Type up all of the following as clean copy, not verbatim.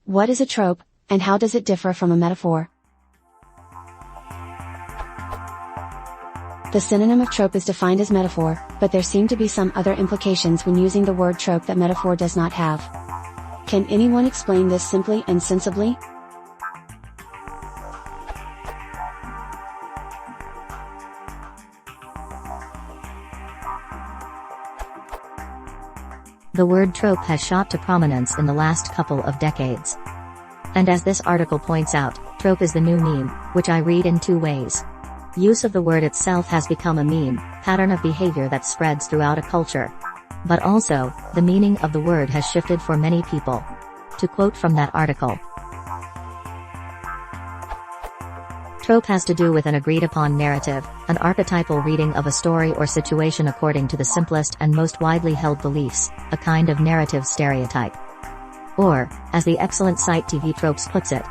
What is a trope, and how does it differ from a metaphor? The synonym of trope is defined as metaphor, but there seem to be some other implications when using the word trope that metaphor does not have. Can anyone explain this simply and sensibly? The word trope has shot to prominence in the last couple of decades. And as this article points out, trope is the new meme, which I read in two ways. Use of the word itself has become a meme, pattern of behavior that spreads throughout a culture. But also, the meaning of the word has shifted for many people. To quote from that article, trope has to do with an agreed-upon narrative, an archetypal reading of a story or situation according to the simplest and most widely held beliefs, a kind of narrative stereotype. Or, as the excellent site TV Tropes puts it,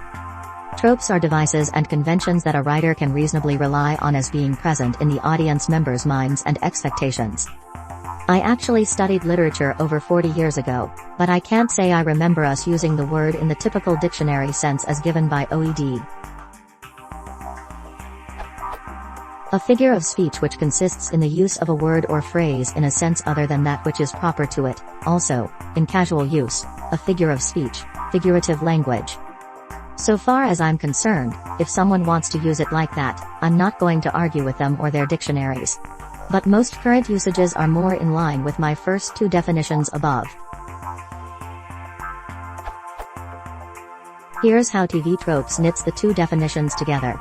tropes are devices and conventions that a writer can reasonably rely on as being present in the audience members' minds and expectations. I actually studied literature over 40 years ago, but I can't say I remember us using the word in the typical dictionary sense as given by OED. A figure of speech which consists in the use of a word or phrase in a sense other than that which is proper to it, also, in casual use, a figure of speech, figurative language. So far as I'm concerned, if someone wants to use it like that, I'm not going to argue with them or their dictionaries. But most current usages are more in line with my first two definitions above. Here's how TV Tropes knits the two definitions together.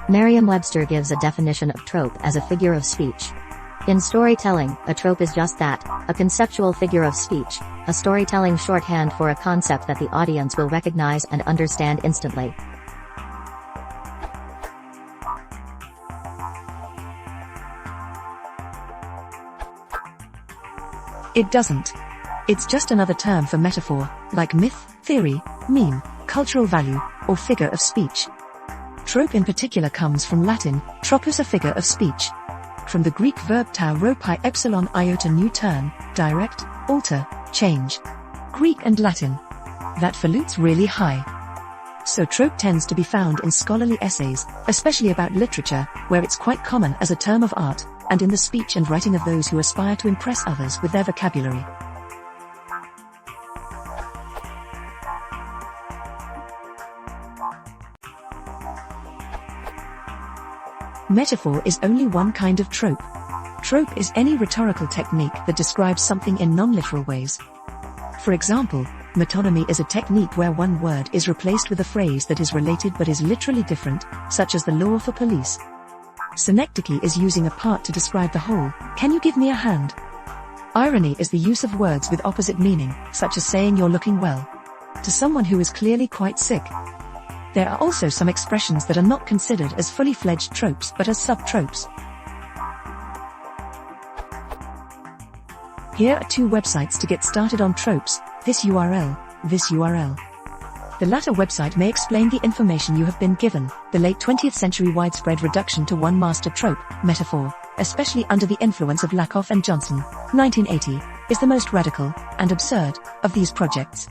Merriam-Webster gives a definition of trope as a figure of speech. In storytelling, a trope is just that, a conceptual figure of speech, a storytelling shorthand for a concept that the audience will recognize and understand instantly. It doesn't. It's just another term for metaphor, like myth, theory, meme, cultural value, or figure of speech. Trope in particular comes from Latin, tropus, a figure of speech. From the Greek verb tau rho pi epsilon iota, new turn, direct, alter, change. Greek and Latin. That falute's really high. So trope tends to be found in scholarly essays, especially about literature, where it's quite common as a term of art, and in the speech and writing of those who aspire to impress others with their vocabulary. Metaphor is only one kind of trope. Trope is any rhetorical technique that describes something in non-literal ways. For example, metonymy is a technique where one word is replaced with a phrase that is related but is literally different, such as the law for police. Synecdoche is using a part to describe the whole. Can you give me a hand? Irony is the use of words with opposite meaning, such as saying you're looking well, to someone who is clearly quite sick. There are also some expressions that are not considered as fully fledged tropes but as sub-tropes. Here are two websites to get started on tropes, this URL, this URL. The latter website may explain the information you have been given. The late 20th century widespread reduction to one master trope, metaphor, especially under the influence of Lakoff and Johnson, 1980, is the most radical and absurd of these projects.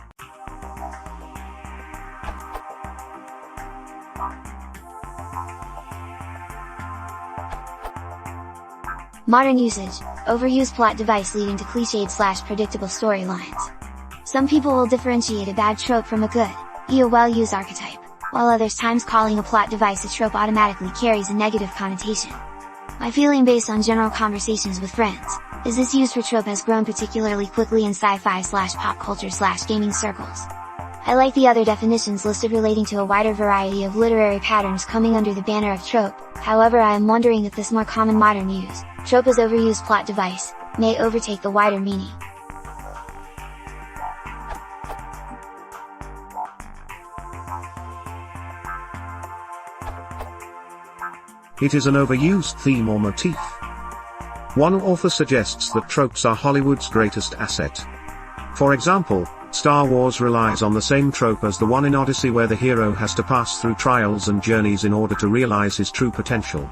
Modern usage, overused plot device leading to cliched/predictable storylines. Some people will differentiate a bad trope from a good, well-used archetype, while others times calling a plot device a trope automatically carries a negative connotation. My feeling based on general conversations with friends, is this use for trope has grown particularly quickly in sci-fi/pop culture/gaming circles. I like the other definitions listed relating to a wider variety of literary patterns coming under the banner of trope. However, I am wondering if this more common modern use, trope as overused plot device, may overtake the wider meaning. It is an overused theme or motif. One author suggests that tropes are Hollywood's greatest asset. For example, Star Wars relies on the same trope as the one in Odyssey, where the hero has to pass through trials and journeys in order to realize his true potential.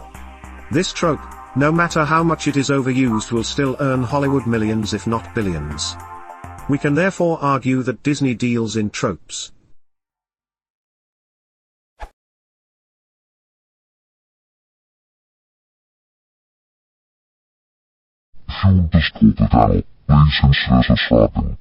This trope, no matter how much it is overused, will still earn Hollywood millions if not billions. We can therefore argue that Disney deals in tropes. tuned this Trope channel, please consider subscribing.